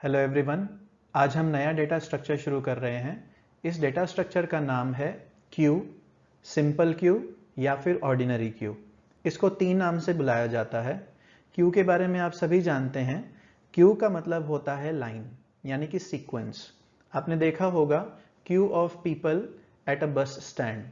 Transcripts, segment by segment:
Hello everyone, आज हम नया डेटा स्ट्रक्चर शुरू कर रहे हैं। इस डेटा स्ट्रक्चर का नाम है क्यू, सिंपल क्यू या फिर ऑर्डिनरी क्यू। इसको तीन नाम से बुलाया जाता है। क्यू के बारे में आप सभी जानते हैं। क्यू का मतलब होता है लाइन यानी कि सीक्वेंस। आपने देखा होगा Q of people at a bus stand.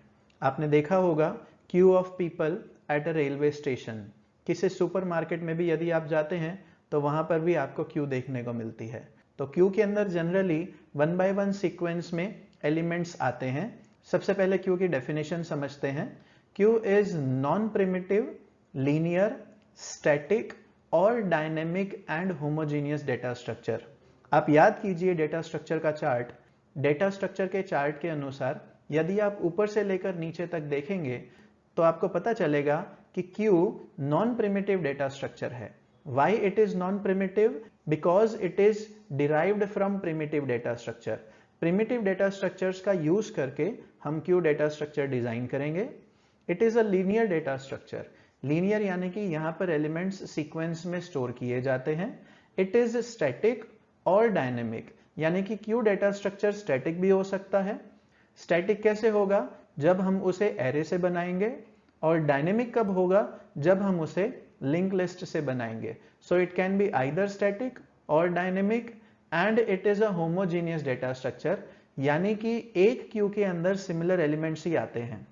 आपने देखा होगा Q of people at a railway station. किसी सुपरमार्केट में भी यदि आप जाते हैं तो वहां पर भी आपको क्यू देखने को मिलती है। तो क्यू के अंदर जनरली 1 बाय 1 सीक्वेंस में एलिमेंट्स आते हैं। सबसे पहले क्यू की डेफिनेशन समझते हैं। Queue is non primitive, linear, static और dynamic and homogeneous data structure. आप याद कीजिए डेटा स्ट्रक्चर का चार्ट। डेटा स्ट्रक्चर के चार्ट के अनुसार यदि आप ऊपर से लेकर नीचे तक देखेंगे तो आपको पता चलेगा कि Q non primitive data structure है। Why it is non-primitive? Because it is derived from primitive data structure. Primitive data structures का use करके हम Q data structure डिजाइन करेंगे। It is a linear data structure. Linear यानी कि यहाँ पर elements sequence में store किए जाते हैं। It is static और dynamic यानी कि Q data structure static भी हो सकता है। Static कैसे होगा? जब हम उसे array से बनाएंगे। और dynamic कब होगा? जब हम उसे लिंक लिस्ट से बनाएंगे। So it can be either static और dynamic and it is a homogeneous data structure यानी कि एक क्यू के अंदर सिमिलर एलिमेंट्स ही आते हैं।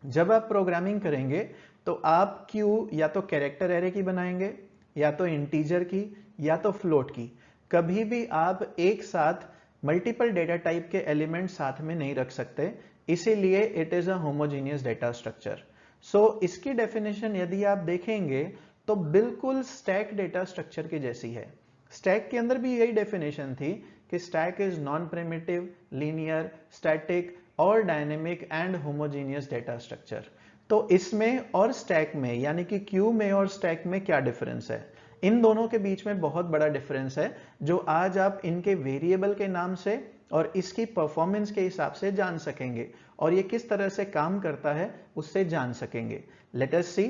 जब आप प्रोग्रामिंग करेंगे तो आप क्यू या तो कैरेक्टर एरे की बनाएंगे या तो इंटीजर की या तो फ्लोट की। कभी भी आप एक साथ मल्टीपल डेटा टाइप के एलिमेंट साथ में नहीं रख सकते, इसीलिए it is a homogeneous data structure. So इसकी डेफिनेशन यदि आप देखेंगे तो बिल्कुल स्टैक डेटा स्ट्रक्चर की जैसी है। स्टैक के अंदर भी यही डेफिनेशन थी कि stack is non primitive, linear, static और dynamic and homogeneous data structure. तो इसमें और स्टैक में यानी कि क्यू में और स्टैक में क्या डिफरेंस है? इन दोनों के बीच में बहुत बड़ा डिफरेंस है जो आज आप इनके वेरिएबल के नाम से और इसकी परफॉर्मेंस के हिसाब से जान सकेंगे और ये किस तरह से काम करता है उससे जान सकेंगे। Let us see.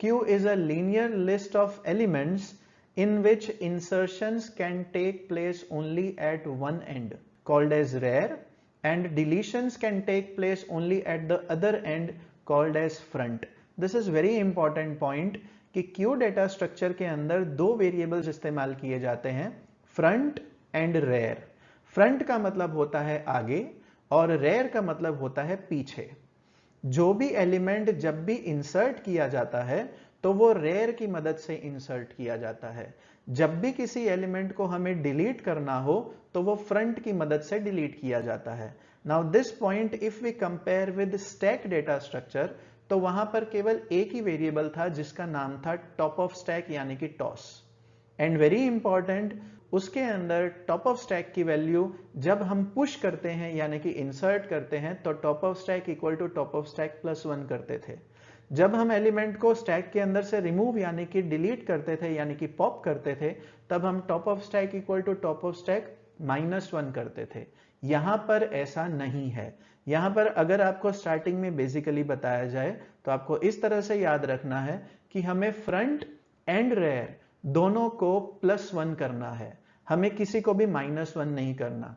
Q is a linear list of elements in which insertions can take place only at one end, called as rare, and deletions can take place only at the other end, called as front. This is very important point कि Q data structure के अंदर दो variables इस्तेमाल किए जाते हैं, front and rare. Front का मतलब होता है आगे और रेयर का मतलब होता है पीछे। जो भी एलिमेंट जब भी इंसर्ट किया जाता है तो वो रेयर की मदद से इंसर्ट किया जाता है। जब भी किसी एलिमेंट को हमें डिलीट करना हो तो वो फ्रंट की मदद से डिलीट किया जाता है। Now this point if we compare with stack data structure तो वहां पर केवल एक ही वेरिएबल था जिसका नाम था टॉप ऑफ स्टैक यानी कि टॉस। एंड वेरी इंपॉर्टेंट, उसके अंदर टॉप ऑफ स्टैक की वैल्यू जब हम पुश करते हैं यानी कि इंसर्ट करते हैं तो top of stack equal to top of stack plus 1 करते थे। जब हम एलिमेंट को स्टैक के अंदर से रिमूव यानी कि डिलीट करते थे यानी कि पॉप करते थे तब हम top of stack equal to top of stack -1 करते थे। यहां पर ऐसा नहीं है। यहां पर अगर आपको स्टार्टिंग में बेसिकली बताया जाए तो आपको इस तरह से याद रखना है कि हमें फ्रंट एंड रेयर दोनों को +1 करना है, हमें किसी को भी -1 नहीं करना।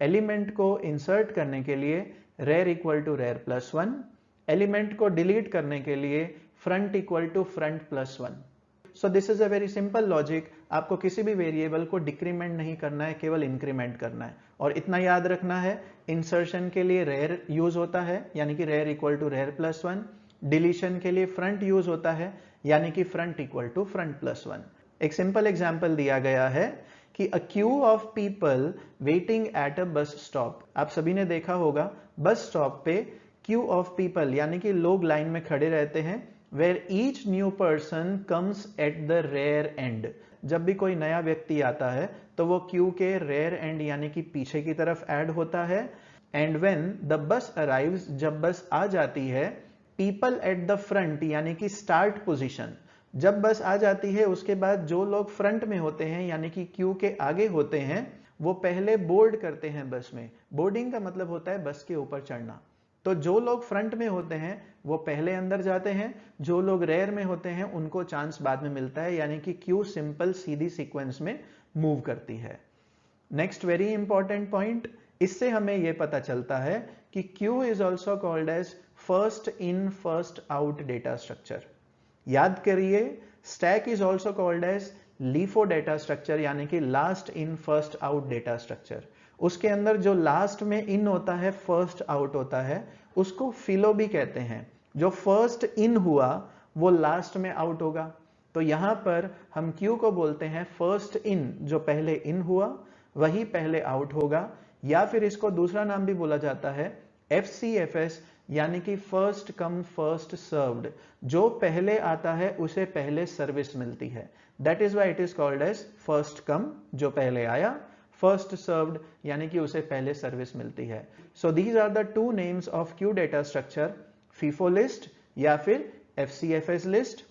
एलिमेंट को इंसर्ट करने के लिए rear equal to rear +1, element को डिलीट करने के लिए front equal to front +1। So this is a very simple logic. आपको किसी भी वेरिएबल को डिक्रीमेंट नहीं करना है, केवल इंक्रीमेंट करना है। और इतना याद रखना है, इंसर्शन के लिए रेयर यूज होता है यानी कि rear equal to rear +1, deletion के लिए फ्रंट यूज होता है यानी कि फ्रंट इक्वल टू फ्रंट +1। एक सिंपल एग्जाम्पल दिया गया है कि a queue of people waiting at a bus stop. आप सभी ने देखा होगा बस स्टॉप पे क्यू ऑफ पीपल यानी कि लोग लाइन में खड़े रहते हैं, where each new person comes at the rear end. जब भी कोई नया व्यक्ति आता है तो वो क्यू के रेयर एंड यानी कि पीछे की तरफ ऐड होता है। And when the bus arrives, जब बस आ जाती है, पीपल एट द फ्रंट यानी कि स्टार्ट पोजीशन, जब बस आ जाती है उसके बाद जो लोग फ्रंट में होते हैं यानी कि क्यू के आगे होते हैं वो पहले बोर्ड करते हैं बस में। बोर्डिंग का मतलब होता है बस के ऊपर चढ़ना। तो जो लोग फ्रंट में होते हैं वो पहले अंदर जाते हैं, जो लोग रेयर में होते हैं उनको चांस बाद में मिलता है, यानी कि क्यू सिंपल सीधी सीक्वेंस में मूव करती है। नेक्स्ट वेरी इंपॉर्टेंट पॉइंट, इससे हमें यह पता चलता है कि queue is also called as first in first out data structure. याद करिए, stack is also called as LIFO data structure, यानी कि last in first out data structure. उसके अंदर जो लास्ट में इन होता है, फर्स्ट आउट होता है, उसको फिलो भी कहते हैं। जो फर्स्ट इन हुआ वो लास्ट में आउट होगा, तो यहां पर हम क्यू को बोलते हैं फर्स्ट इन। जो पहले इन हुआ वही पहले आउट होगा, या फिर इसको दूसरा नाम भी बोला जाता है FCFS, यानी कि फर्स्ट कम फर्स्ट सर्व्ड। जो पहले आता है उसे पहले सर्विस मिलती है, that is why it is called as first come, जो पहले आया, फर्स्ट सर्व्ड यानी कि उसे पहले सर्विस मिलती है। So these are the two names of queue data structure, FIFO list या फिर FCFS list.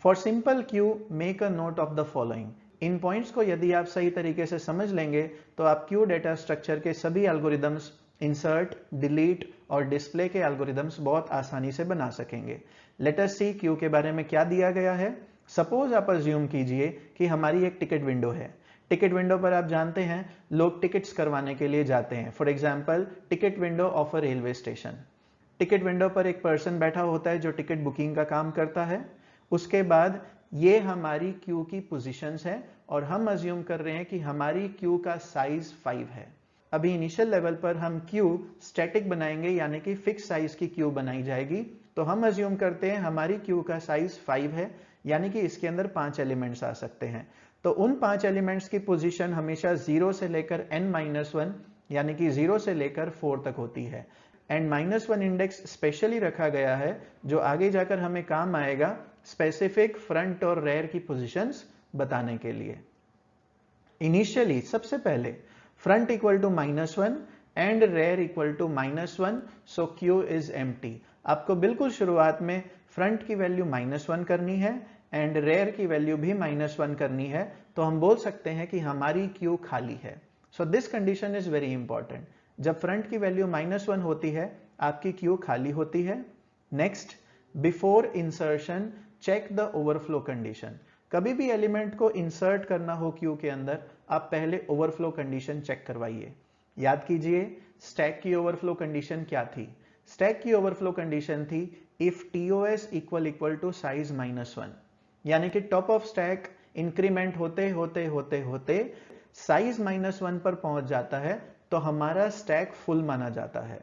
For simple queue make a note of the following. इन पॉइंट्स को यदि आप सही तरीके से समझ लेंगे तो आप क्यू डेटा स्ट्रक्चर के सभी एल्गोरिदम्स, इंसर्ट, डिलीट और डिस्प्ले के एल्गोरिदम्स बहुत आसानी से बना सकेंगे। लेट अस सी क्यू के बारे में क्या दिया गया है। सपोज आप अज्यूम कीजिए कि हमारी एक टिकट विंडो है। टिकट विंडो पर आप जानते हैं लोग टिकट्स करवाने के लिए जाते हैं। For example, ticket window of a railway station. Ticket window पर एक पर्सन बैठा होता है जो टिकट बुकिंग का काम करता है। उसके बाद ये हमारी क्यू की पोजीशंस है और हम अज्यूम कर रहे हैं कि हमारी क्यू का साइज 5 है। अभी इनिशियल लेवल पर हम क्यू स्टैटिक बनाएंगे, यानी कि फिक्स साइज की क्यू बनाई जाएगी। तो हम अज्यूम करते हैं हमारी क्यू का साइज 5 है, यानी कि इसके अंदर 5 एलिमेंट्स आ सकते हैं। तो उन 5 एलिमेंट्स की पोजीशन हमेशा 0 से लेकर n-1 यानी कि 0 से लेकर 4 तक होती है। n-1 इंडेक्स स्पेशली रखा गया है जो आगे जाकर हमें काम आएगा स्पेसिफिक फ्रंट और रेयर की पोजीशंस बताने के लिए। इनिशियली सबसे पहले front equal to -1 and rear equal to -1, so queue is empty. आपको बिल्कुल शुरुआत में फ्रंट की वैल्यू -1 करनी है एंड रेयर की वैल्यू भी -1 करनी है, तो हम बोल सकते हैं कि हमारी क्यू खाली है। So this condition is very important. जब फ्रंट की वैल्यू -1 होती है आपकी क्यू खाली होती है। Next, before insertion check the overflow condition. कभी भी एलिमेंट को इंसर्ट करना हो क्यू के अंदर, आप पहले ओवरफ्लो कंडीशन चेक करवाइए। याद कीजिए स्टैक की ओवरफ्लो कंडीशन क्या थी। स्टैक की ओवरफ्लो कंडीशन थी if TOS equal to size -1, यानी कि टॉप ऑफ स्टैक इंक्रीमेंट होते होते होते होते साइज -1 पर पहुंच जाता है तो हमारा स्टैक फुल माना जाता है।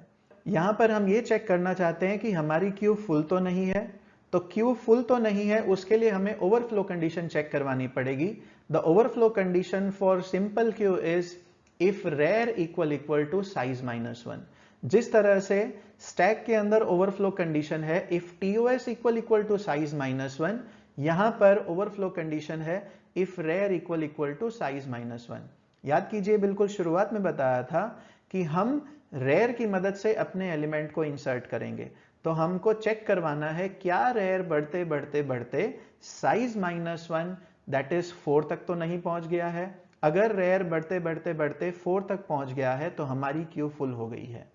यहां पर हम ये चेक करना चाहते हैं कि हमारी क्यू फुल तो नहीं है। तो क्यू फुल तो नहीं है, उसके लिए हमें ओवरफ्लो कंडीशन चेक करवानी पड़ेगी। The overflow condition for simple queue is if rear equal to size -1। जिस तरह से स्टैक के अंदर ओवरफ्लो कंडीशन है if TOS equal to size -1, यहां पर ओवरफ्लो कंडीशन है if rear equal to size -1। याद कीजिए बिल्कुल शुरुआत में बताया था कि हम रेयर की मदद से अपने एलिमेंट को इंसर्ट करेंगे। तो हमको चेक करवाना है क्या रेयर बढ़ते बढ़ते बढ़ते साइज -1 दैट इज 4 तक तो नहीं पहुंच गया है। अगर रेयर बढ़ते बढ़ते बढ़ते 4 तक पहुंच गया है तो हमारी क्यू फुल हो गई है।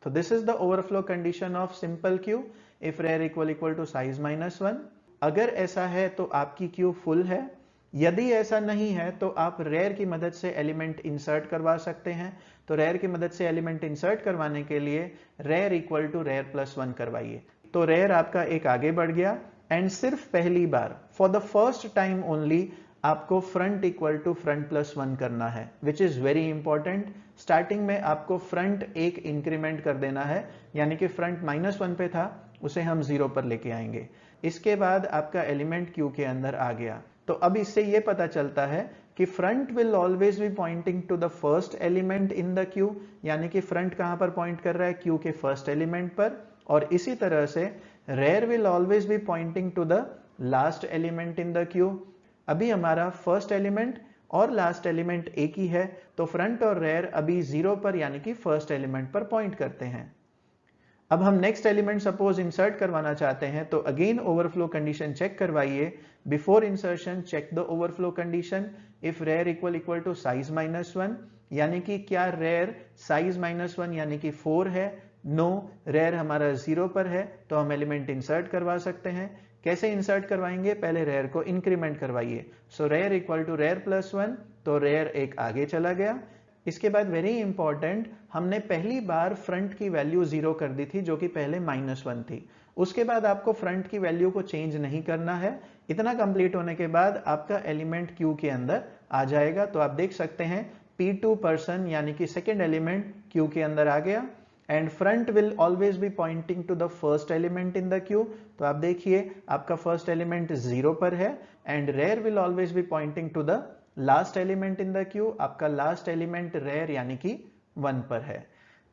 तो this is the overflow condition of simple queue if rear equal to size -1। अगर ऐसा है तो आपकी क्यू फुल है। यदि ऐसा नहीं है तो आप रेयर की मदद से एलिमेंट इंसर्ट करवा सकते हैं। तो रेयर की मदद से एलिमेंट इंसर्ट करवाने के लिए रेयर इक्वल टू रेयर +1 करवाइए। तो रेयर आपका एक आगे बढ़ गया एंड सिर्फ पहली बार for the first time only आपको फ्रंट इक्वल टू फ्रंट +1 करना है, which is very important. Starting में आपको फ्रंट एक इंक्रीमेंट कर देना है, यानी कि फ्रंट -1 पे था उसे हम 0 पर लेके आएंगे। इसके बाद आपका एलिमेंट क्यू के अंदर आ गया। तो अब इससे यह पता चलता है कि front will always be pointing to the first element in the queue, यानी कि फ्रंट कहां पर पॉइंट कर रहा है, क्यू के फर्स्ट एलिमेंट पर। और इसी तरह से rear will always be pointing to the last element in the queue. अभी हमारा फर्स्ट एलिमेंट और लास्ट एलिमेंट एक ही है, तो फ्रंट और रेयर अभी 0 पर यानी कि फर्स्ट एलिमेंट पर पॉइंट करते हैं। अब हम नेक्स्ट एलिमेंट सपोज इंसर्ट करवाना चाहते हैं, तो अगेन ओवरफ्लो कंडीशन चेक करवाइए। Before insertion check the overflow condition if rear equal to size -1, यानी कि क्या रेयर साइज -1 यानी कि 4 है। नो, रेयर हमारा 0 पर है तो हम एलिमेंट इंसर्ट करवा सकते हैं। कैसे इंसर्ट करवाएंगे, पहले रेयर को इंक्रीमेंट करवाइए। So rear equal to rear plus 1, तो रेयर एक आगे चला गया। इसके बाद वेरी इंपॉर्टेंट, हमने पहली बार फ्रंट की वैल्यू 0 कर दी थी जो कि पहले -1 थी। उसके बाद आपको फ्रंट की वैल्यू को चेंज नहीं करना है। इतना कंप्लीट होने के बाद आपका एलिमेंट क्यू के अंदर आ जाएगा। तो आप देख सकते हैं P2 पर्सन यानी कि सेकेंड एलिमेंट क्यू के अंदर आ गया and front will always be pointing to the first element in the queue. तो आप देखिए आपका फर्स्ट एलिमेंट 0 पर है and rear will always be pointing to the last element in the queue. आपका लास्ट एलिमेंट रेयर यानी कि 1 पर है।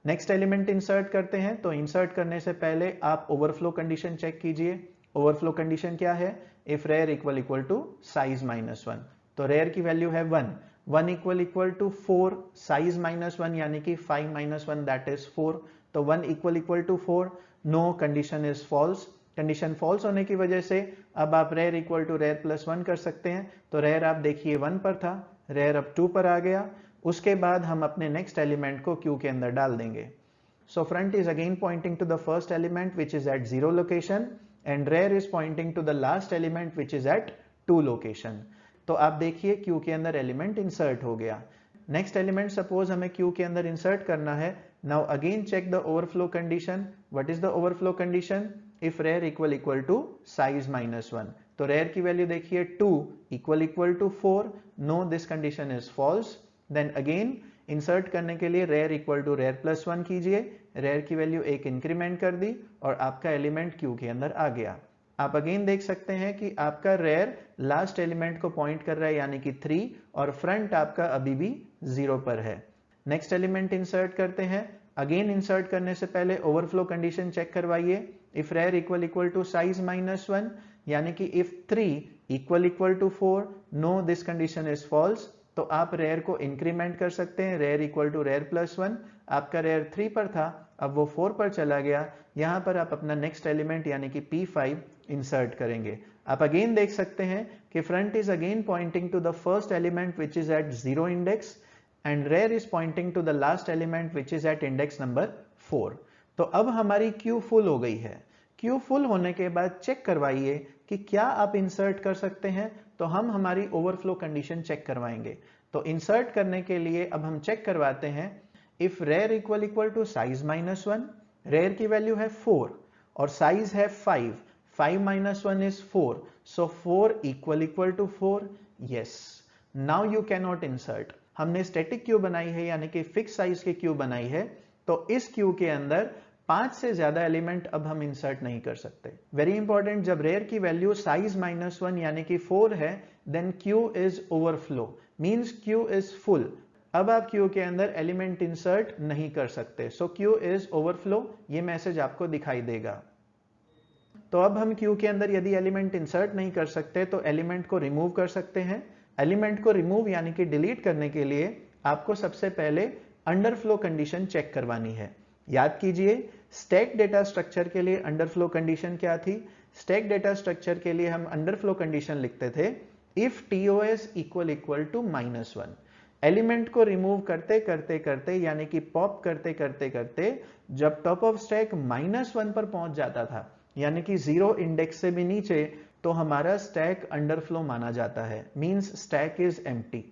नेक्स्ट एलिमेंट इंसर्ट करते हैं। तो इंसर्ट करने से पहले आप ओवरफ्लो कंडीशन चेक कीजिए। ओवरफ्लो कंडीशन क्या है, if rear equal to size -1, तो रेयर की वैल्यू है 1, 1 इक्वल टू 4, साइज -1 यानी कि 5 - 1 दैट इज 4, तो 1 equal to 4, no, condition is false. Condition false होने की वजह से अब आप rear equal to rear plus 1 कर सकते हैं। तो रेयर आप देखिए 1 पर था, रेयर अब 2 पर आ गया। उसके बाद हम अपने नेक्स्ट एलिमेंट को क्यू के अंदर डाल देंगे। So front is again pointing to the first element which is at 0 location and rear is pointing to the last element which is at 2 location. तो आप देखिए क्यू के अंदर एलिमेंट इंसर्ट हो गया। नेक्स्ट एलिमेंट सपोज हमें queue के अंदर इंसर्ट करना है। Now again check the overflow condition. What is the overflow condition, if rear equal to size -1, तो रेयर की वैल्यू देखिए 2 equal to 4, no, this condition is false. Then again insert करने के लिए rear equal to rear plus 1 कीजिए। Rare की value एक increment कर दी और आपका एलिमेंट क्यू के अंदर आ गया। आप अगेन देख सकते हैं कि आपका रेयर लास्ट एलिमेंट को पॉइंट कर रहा है यानी कि 3 और फ्रंट आपका अभी भी 0 पर है। नेक्स्ट एलिमेंट इंसर्ट करते हैं। अगेन इंसर्ट करने से पहले ओवरफ्लो कंडीशन चेक करवाइए। If rear equal to size -1 यानी कि if 3 equal to 4, no, this condition is false. तो आप रेयर को इंक्रीमेंट कर सकते हैं। Rear equal to rear plus 1, आपका रेयर 3 पर था, अब वो 4 पर चला गया। यहां पर आप अपना नेक्स्ट एलिमेंट यानी कि P5 इंसर्ट करेंगे। आप अगेन देख सकते हैं कि front is again pointing to the first element which is at 0 index and rear is pointing to the last element which is at index number 4। तो अब हमारी क्यू फुल हो गई है। क्यू फुल होने के बाद चेक करवाइए कि क्या आप इंसर्ट कर सकते हैं। तो हम हमारी ओवरफ्लो कंडीशन चेक करवाएंगे। तो इंसर्ट करने के लिए अब हम चेक करवाते हैं। If rear equal to size -1, rear की वैल्यू है 4 और साइज है 5, 5 - 1 is 4, so 4 equal to 4, yes, now you can not insert. हमने स्टैटिक क्यू बनाई है यानी कि फिक्स साइज की क्यू बनाई है, तो इस क्यू के अंदर 5 से ज्यादा एलिमेंट अब हम इंसर्ट नहीं कर सकते। वेरी इंपॉर्टेंट, जब रेयर की वैल्यू साइज -1 यानी कि 4 है, then queue is overflow, means queue is full. अब आप क्यू के अंदर एलिमेंट इंसर्ट नहीं कर सकते, सो क्यू इज ओवरफ्लो, ये मैसेज आपको दिखाई देगा। तो अब हम क्यू के अंदर यदि एलिमेंट इंसर्ट नहीं कर सकते तो एलिमेंट को रिमूव कर सकते हैं। एलिमेंट को रिमूव यानी कि डिलीट करने के लिए आपको सबसे पहले अंडरफ्लो कंडीशन चेक करवानी है। याद कीजिए स्टैक डेटा स्ट्रक्चर के लिए अंडरफ्लो कंडीशन क्या थी। स्टैक डेटा स्ट्रक्चर के लिए हम अंडरफ्लो कंडीशन लिखते थे if TOS equal to -1। Element को रिमूव करते करते करते यानी कि पॉप करते करते करते जब टॉप ऑफ स्टैक -1 पर पहुंच जाता था यानी कि 0 इंडेक्स से भी नीचे, तो हमारा स्टैक अंडरफ्लो माना जाता है, मींस स्टैक इज एम्प्टी।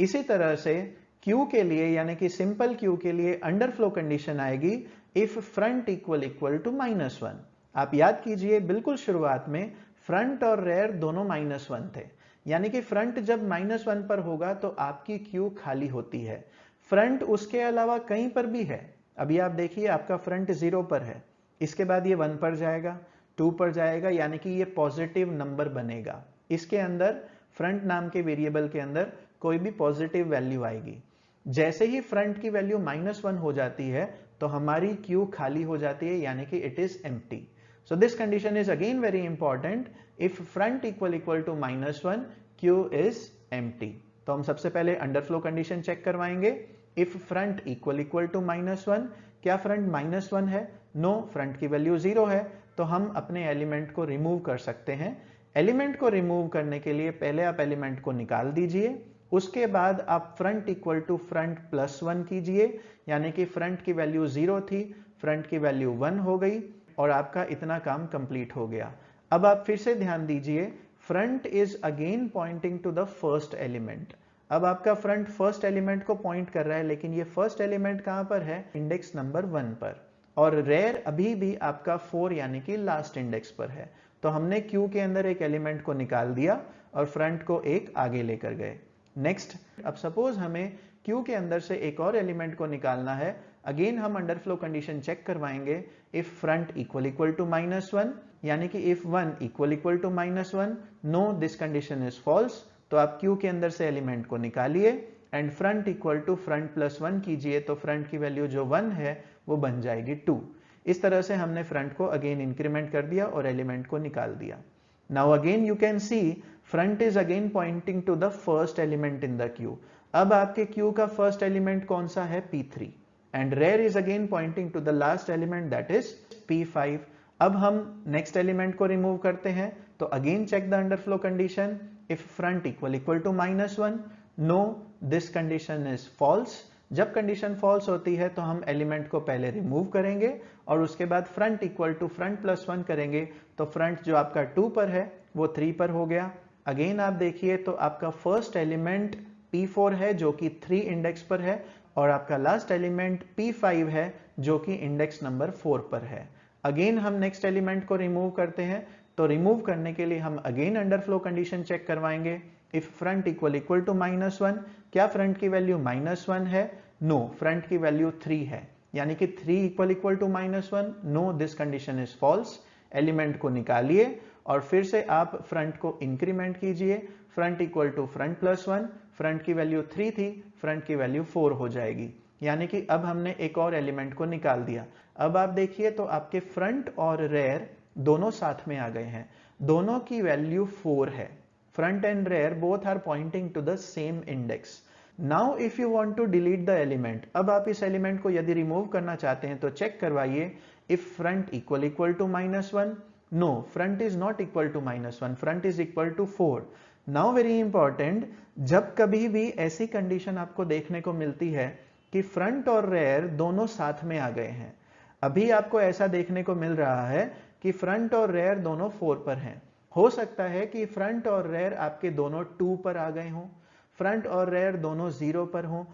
इसी तरह से क्यू के लिए यानी कि सिंपल क्यू के लिए अंडरफ्लो कंडीशन आएगी इफ फ्रंट इक्वल टू -1। आप याद कीजिए बिल्कुल शुरुआत में फ्रंट और रेयर दोनों -1 थे, यानी कि फ्रंट जब -1 पर होगा तो आपकी क्यू खाली होती है। फ्रंट उसके अलावा कहीं पर भी है। अभी आप देखिए आपका फ्रंट 0 पर है, इसके बाद ये 1 पर जाएगा, 2 पर जाएगा, यानी कि ये पॉजिटिव नंबर बनेगा। इसके अंदर फ्रंट नाम के वेरिएबल के अंदर कोई भी पॉजिटिव वैल्यू आएगी। जैसे ही फ्रंट की वैल्यू -1 हो जाती है तो हमारी क्यू खाली हो जाती है, यानी कि it is empty. So this condition is again very important. If front equal to -1, queue is empty. तो हम सबसे पहले अंडरफ्लो कंडीशन चेक करवाएंगे। इफ फ्रंट इक्वल टू -1, क्या फ्रंट -1 है? नो, फ्रंट की वैल्यू 0 है, तो हम अपने एलिमेंट को रिमूव कर सकते हैं। एलिमेंट को रिमूव करने के लिए पहले आप एलिमेंट को निकाल दीजिए, उसके बाद आप फ्रंट इक्वल टू फ्रंट +1 कीजिए, यानी कि फ्रंट की वैल्यू 0 थी, फ्रंट की वैल्यू 1 हो गई और आपका इतना काम कंप्लीट हो गया। अब आप फिर से ध्यान दीजिए, front is again pointing to the first element. अब आपका फ्रंट फर्स्ट एलिमेंट को पॉइंट कर रहा है, लेकिन ये फर्स्ट एलिमेंट कहां पर है? इंडेक्स नंबर 1 पर। और रेयर अभी भी आपका 4 यानी कि लास्ट इंडेक्स पर है। तो हमने क्यू के अंदर एक एलिमेंट को निकाल दिया और फ्रंट को एक आगे लेकर गए। नेक्स्ट, अब सपोज हमें क्यू के अंदर से एक और एलिमेंट को निकालना है। अगेन हम अंडरफ्लो कंडीशन चेक करवाएंगे। इफ फ्रंट इक्वल टू -1 यानी कि if 1 equal to -1, no this condition is false. तो आप क्यू के अंदर से एलिमेंट को निकालिए and front equal to front plus 1 कीजिए, तो फ्रंट की वैल्यू जो 1 है वो बन जाएगी 2। इस तरह से हमने फ्रंट को अगेन इंक्रीमेंट कर दिया और एलिमेंट को निकाल दिया। Now again you can see front is again pointing to the first element in the queue. अब आपके क्यू का फर्स्ट एलिमेंट कौन सा है? P3 and rear is again pointing to the last element that is P5। अब हम next element को remove करते हैं, तो again check the underflow condition. If front equal to -1, no this condition is false. जब कंडीशन फॉल्स होती है तो हम एलिमेंट को पहले रिमूव करेंगे और उसके बाद front equal to front plus 1 करेंगे, तो फ्रंट जो आपका 2 पर है वो 3 पर हो गया। अगेन आप देखिए तो आपका फर्स्ट एलिमेंट P4 है जो कि 3 इंडेक्स पर है और आपका लास्ट एलिमेंट P5 है जो कि इंडेक्स नंबर 4 पर है। अगेन हम नेक्स्ट एलिमेंट को रिमूव करते हैं, तो रिमूव करने के लिए हम अगेन अंडरफ्लो कंडीशन चेक करवाएंगे। इफ फ्रंट इक्वल टू -1, क्या फ्रंट की वैल्यू -1 है? नो, फ्रंट की वैल्यू 3 है, यानी कि 3 equal to -1, no this condition is false. Element को निकालिए और फिर से आप फ्रंट को इंक्रीमेंट कीजिए। Front equal to front plus 1, front की वैल्यू 3 थी, फ्रंट की वैल्यू 4 हो जाएगी, यानी कि अब हमने एक और एलिमेंट को निकाल दिया। अब आप देखिए तो आपके फ्रंट और रेयर दोनों साथ में आ गए हैं, दोनों की वैल्यू 4 है। Front and rear both are pointing to the same index. Now if you want to delete the element, अब आप इस एलिमेंट को यदि रिमूव करना चाहते हैं तो चेक करवाइए। If front equal to -1, no, front is not equal to -1, front is equal to 4। Now very important, जब कभी भी ऐसी कंडीशन आपको देखने को मिलती है कि फ्रंट और रेयर दोनों साथ में आ गए हैं, अभी आपको ऐसा देखने को मिल रहा है कि फ्रंट और रेयर दोनों 4 पर हैं। हो सकता है कि फ्रंट और रेयर आपके दोनों 2 पर आ गए हों, फ्रंट और रेयर दोनों 0 पर हों,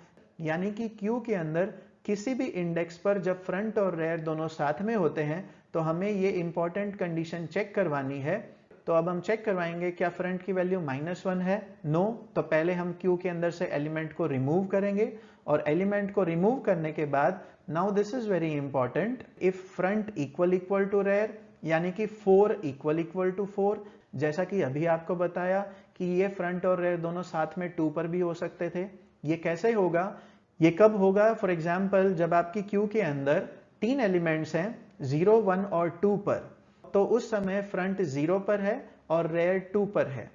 यानी कि क्यू के अंदर किसी भी इंडेक्स पर जब फ्रंट और रेयर दोनों साथ में होते हैं तो हमें ये इंपॉर्टेंट कंडीशन चेक करवानी है। तो अब हम चेक करवाएंगे, क्या फ्रंट की वैल्यू -1 है? नो। तो पहले हम क्यू के अंदर से एलिमेंट को रिमूव करेंगे और एलिमेंट को रिमूव करने के बाद now this is very important, if front equal to rear यानी कि 4 इक्वल टू 4, जैसा कि अभी आपको बताया कि ये फ्रंट और रेयर दोनों साथ में 2 पर भी हो सकते थे। ये कैसे होगा? ये कब होगा? फॉर एग्जाम्पल, जब आपकी क्यू के अंदर 3 एलिमेंट्स हैं 0, 1 और 2 पर, तो उस समय फ्रंट 0 पर है और रेयर 2 पर है।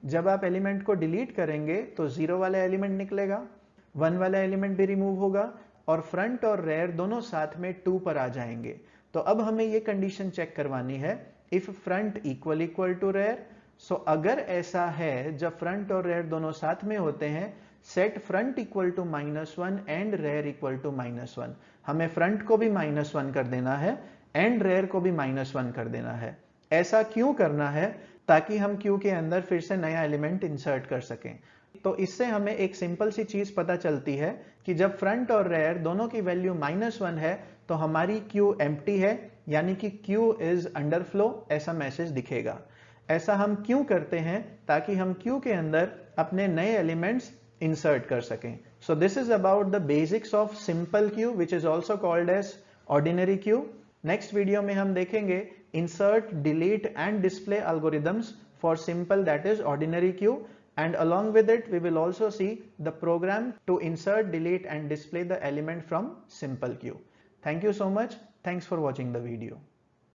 जब आप एलिमेंट को डिलीट करेंगे तो 0 वाला एलिमेंट निकलेगा, 1 वाला एलिमेंट भी रिमूव होगा और फ्रंट और रेयर दोनों साथ में 2 पर आ जाएंगे। तो अब हमें ये कंडीशन चेक करवानी है, if front equal to rear. So अगर ऐसा है, जब फ्रंट और रेयर दोनों साथ में होते हैं, set front equal to -1 and rear equal to -1। हमें फ्रंट को भी -1 कर देना है एंड रेयर को भी -1 कर देना है। ऐसा क्यों करना है? ताकि हम क्यू के अंदर फिर से नया एलिमेंट इंसर्ट कर सकें। तो इससे हमें एक सिंपल सी चीज पता चलती है कि जब फ्रंट और रेयर दोनों की वैल्यू -1 है तो हमारी क्यू एम्प्टी है, यानी कि क्यू इज अंडरफ्लो, ऐसा मैसेज दिखेगा। ऐसा हम क्यों करते हैं? ताकि हम क्यू के अंदर अपने नए एलिमेंट्स इंसर्ट कर सकें। So this is about the basics of simple queue which is also called as ordinary queue. Next video में हम देखेंगे insert, delete and display algorithms for simple that is ordinary queue, and along with it we will also see the program to insert, delete and display the element from simple queue. Thank you so much. Thanks for watching the video.